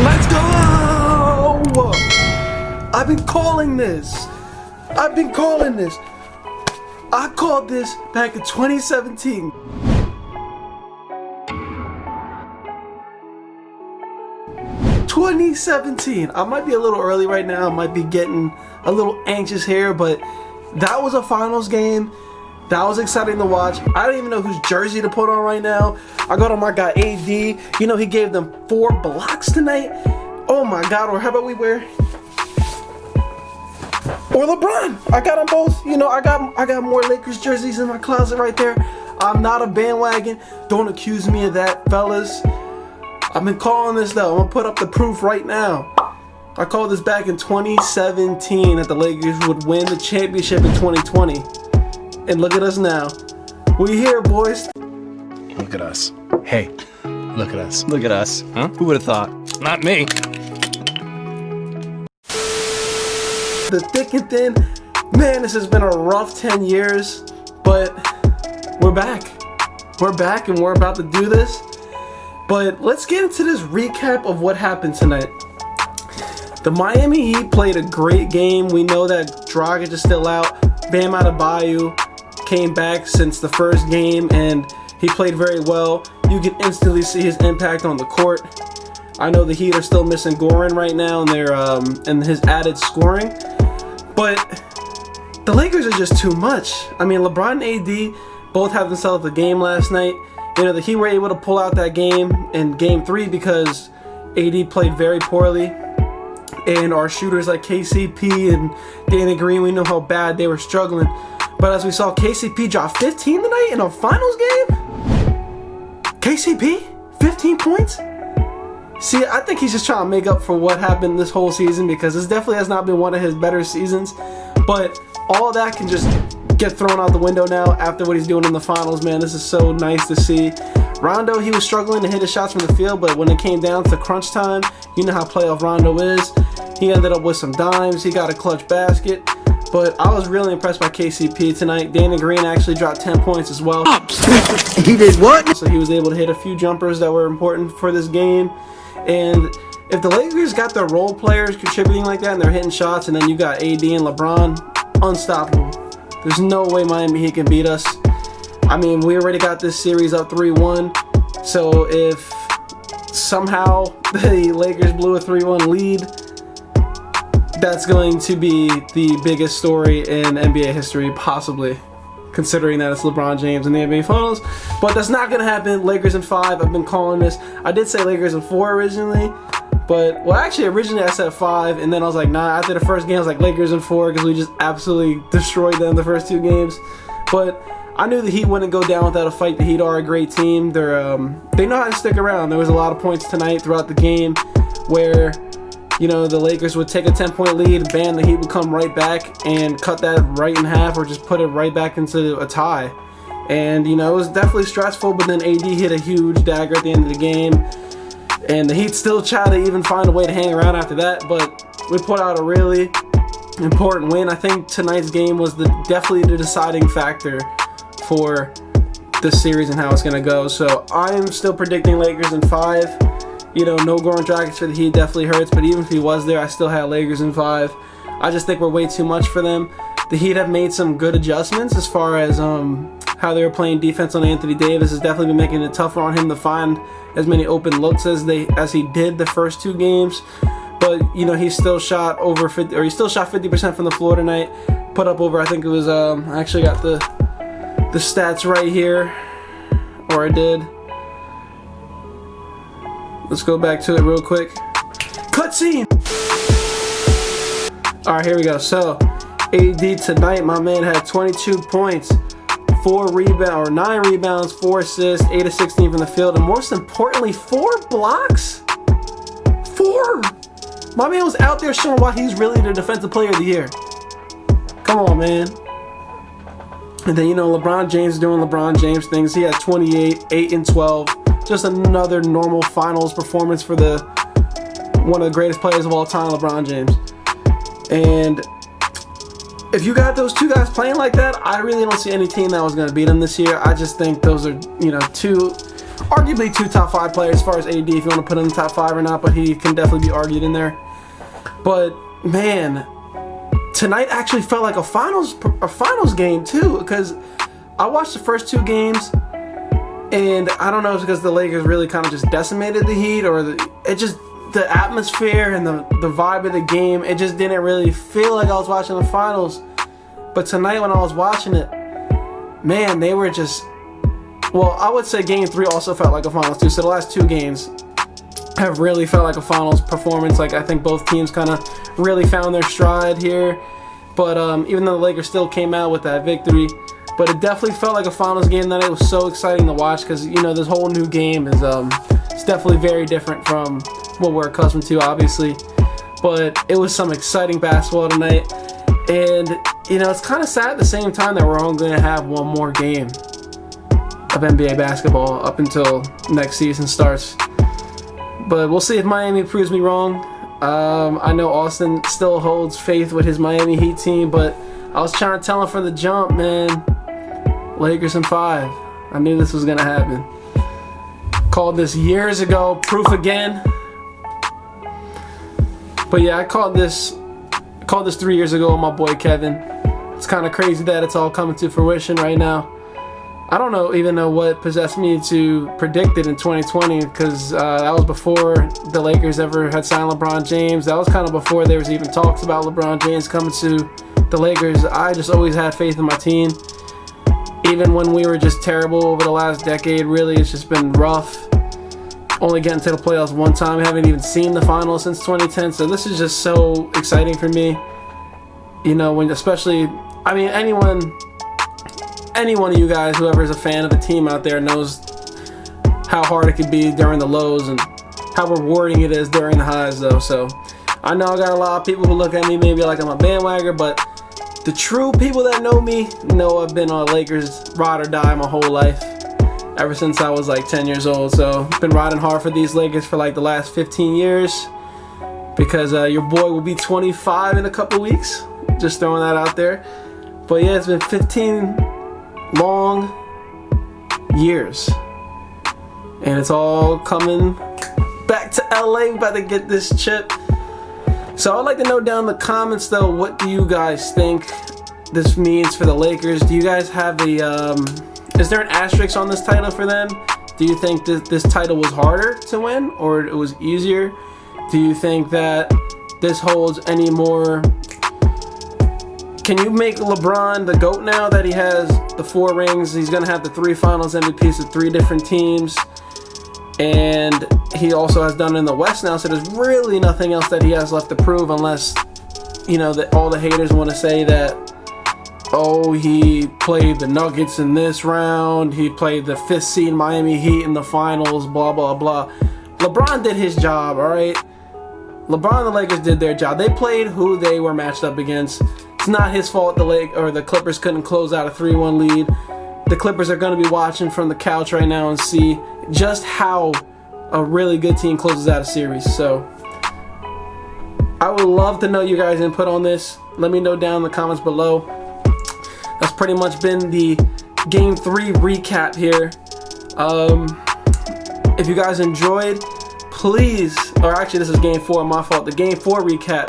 Let's go! I've been calling this. I called this back in 2017. I might be a little early right now. I might be getting a little anxious here, but that was a finals game. That was exciting to watch. I don't even know whose jersey to put on right now. I got on my guy AD. You know, he gave them 4 blocks tonight. Oh my God. Or how about we wear... Or LeBron. I got them both. You know, I got more Lakers jerseys in my closet right there. I'm not a bandwagon. Don't accuse me of that, fellas. I've been calling this though. I'm gonna put up the proof right now. I called this back in 2017 that the Lakers would win the championship in 2020. And look at us now. We here, boys. Look at us. Hey, look at us. Look at us. Huh? Who would have thought? Not me. The thick and thin. Man, this has been a rough 10 years, but we're back. We're back and we're about to do this. But let's get into this recap of what happened tonight. The Miami Heat played a great game. We know that Dragic is still out. Bam Adebayo came back since the first game and he played very well. You can instantly see his impact on the court. I know the Heat are still missing Goran right now and his added scoring. But the Lakers are just too much. I mean, LeBron and AD both had themselves a game last night. You know, the Heat were able to pull out that game in Game 3 because AD played very poorly. And our shooters like KCP and Danny Green, we know how bad they were struggling. But as we saw, KCP drop 15 tonight in a finals game? KCP? 15 points? See, I think he's just trying to make up for what happened this whole season because this definitely has not been one of his better seasons. But all of that can just get thrown out the window now after what he's doing in the finals, man. This is so nice to see. Rondo, he was struggling to hit his shots from the field, but when it came down to crunch time, you know how playoff Rondo is. He ended up with some dimes. He got a clutch basket. But I was really impressed by KCP tonight. Danny Green actually dropped 10 points as well. He did what? So he was able to hit a few jumpers that were important for this game. And if the Lakers got their role players contributing like that and they're hitting shots, and then you got AD and LeBron, unstoppable. There's no way Miami Heat can beat us. I mean, we already got this series up 3-1. So if somehow the Lakers blew a 3-1 lead, that's going to be the biggest story in NBA history, possibly, considering that it's LeBron James in the NBA Finals. But that's not going to happen. Lakers in 5. I've been calling this. I did say Lakers in 4 originally. But, well, actually, originally I said 5. And then I was like, nah, after the first game, I was like, Lakers in 4 because we just absolutely destroyed them the first 2 games. But I knew the Heat wouldn't go down without a fight. The Heat are a great team. They know how to stick around. There was a lot of points tonight throughout the game where, you know, the Lakers would take a 10-point lead, bam, the Heat would come right back and cut that right in half or just put it right back into a tie. And, you know, it was definitely stressful, but then AD hit a huge dagger at the end of the game. And the Heat still tried to even find a way to hang around after that, but we put out a really important win. I think tonight's game was definitely the deciding factor for this series and how it's going to go. So I am still predicting Lakers in 5. You know, no Goran Dragic for the Heat definitely hurts, but even if he was there, I still had Lakers in 5. I just think we're way too much for them. The Heat have made some good adjustments as far as how they were playing defense on Anthony Davis. Has definitely been making it tougher on him to find as many open looks as he did the first 2 games. But you know, he still shot over 50, or he still shot 50% from the floor tonight. Put up over, I think it was I actually got the stats right here, or I did. Let's go back to it real quick. Cutscene! Alright, here we go. So, AD tonight, my man had 22 points, 9 rebounds, 4 assists, 8 of 16 from the field, and most importantly, 4 blocks? 4! My man was out there showing why he's really the defensive player of the year. Come on, man. And then, you know, LeBron James doing LeBron James things. He had 28, 8 and 12. Just another normal finals performance for one of the greatest players of all time, LeBron James. And if you got those 2 guys playing like that, I really don't see any team that was going to beat them this year. I just think those are, you know, 2 arguably 2 top 5 players as far as AD, if you want to put him in the top 5 or not, but he can definitely be argued in there. But man, tonight actually felt like a finals game too, because I watched the first 2 games, and I don't know if it's because the Lakers really kind of just decimated the Heat, or the atmosphere and the vibe of the game, it just didn't really feel like I was watching the finals. But tonight when I was watching it, man, they were just, well, I would say game 3 also felt like a finals too. So the last 2 games have really felt like a finals performance. Like, I think both teams kind of really found their stride here. But even though the Lakers still came out with that victory, but it definitely felt like a finals game that it was so exciting to watch, because, you know, this whole new game is it's definitely very different from what we're accustomed to, obviously. But it was some exciting basketball tonight. And, you know, it's kind of sad at the same time that we're only going to have one more game of NBA basketball up until next season starts. But we'll see if Miami proves me wrong. I know Austin still holds faith with his Miami Heat team, but I was trying to tell him from the jump, man. Lakers in 5. I knew this was going to happen. Called this years ago. Proof again. But yeah, I called this 3 years ago with my boy Kevin. It's kind of crazy that it's all coming to fruition right now. I don't even know what possessed me to predict it in 2020, because that was before the Lakers ever had signed LeBron James. That was kind of before there was even talks about LeBron James coming to the Lakers. I just always had faith in my team. Even when we were just terrible over the last decade, really, it's just been rough. Only getting to the playoffs one time. I haven't even seen the finals since 2010, so this is just so exciting for me. You know, when especially, I mean, any one of you guys, whoever is a fan of a team out there, knows how hard it could be during the lows and how rewarding it is during the highs, though. So I know I got a lot of people who look at me maybe like I'm a bandwagon, but the true people that know me know I've been on Lakers ride or die my whole life, ever since I was like 10 years old. So I've been riding hard for these Lakers for like the last 15 years, because your boy will be 25 in a couple weeks. Just throwing that out there. But yeah, it's been 15 long years, and it's all coming back to LA. We're about to get this chip. So I'd like to know down in the comments though, what do you guys think this means for the Lakers? Do you guys have is there an asterisk on this title for them? Do you think that this title was harder to win, or it was easier? Do you think that this holds any more? Can you make LeBron the GOAT now that he has the 4 rings? He's going to have the 3 finals MVPs with 3 different teams. And he also has done it in the West now, so there's really nothing else that he has left to prove, unless, you know, that all the haters want to say that, oh, he played the Nuggets in this round, he played the 5th seed Miami Heat in the finals, blah, blah, blah. LeBron did his job, all right? LeBron and the Lakers did their job. They played who they were matched up against. It's not his fault the Clippers couldn't close out a 3-1 lead. The Clippers are going to be watching from the couch right now and see just how a really good team closes out a series. So I would love to know you guys' input on this. Let me know down in the comments below. That's pretty much been the Game 3 recap here. If you guys enjoyed, please, or actually this is Game 4, my fault. The Game 4 recap,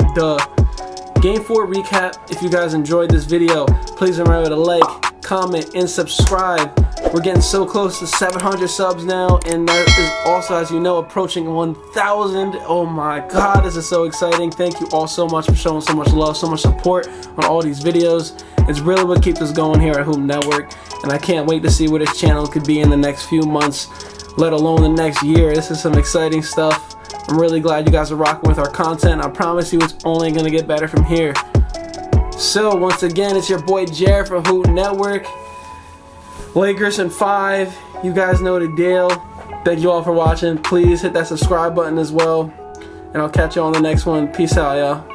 Game 4 recap. If you guys enjoyed this video, please remember to like, comment, and subscribe. We're getting so close to 700 subs now, and that is also, as you know, approaching 1,000. Oh my god, this is so exciting. Thank you all so much for showing so much love, so much support on all these videos. It's really what keeps us going here at Hoop Network, and I can't wait to see where this channel could be in the next few months, let alone the next year. This is some exciting stuff. I'm really glad you guys are rocking with our content. I promise you it's only going to get better from here. So once again, it's your boy Jared from Hoop Network. Lakers in 5. You guys know the deal. Thank you all for watching. Please hit that subscribe button as well. And I'll catch you on the next one. Peace out, y'all.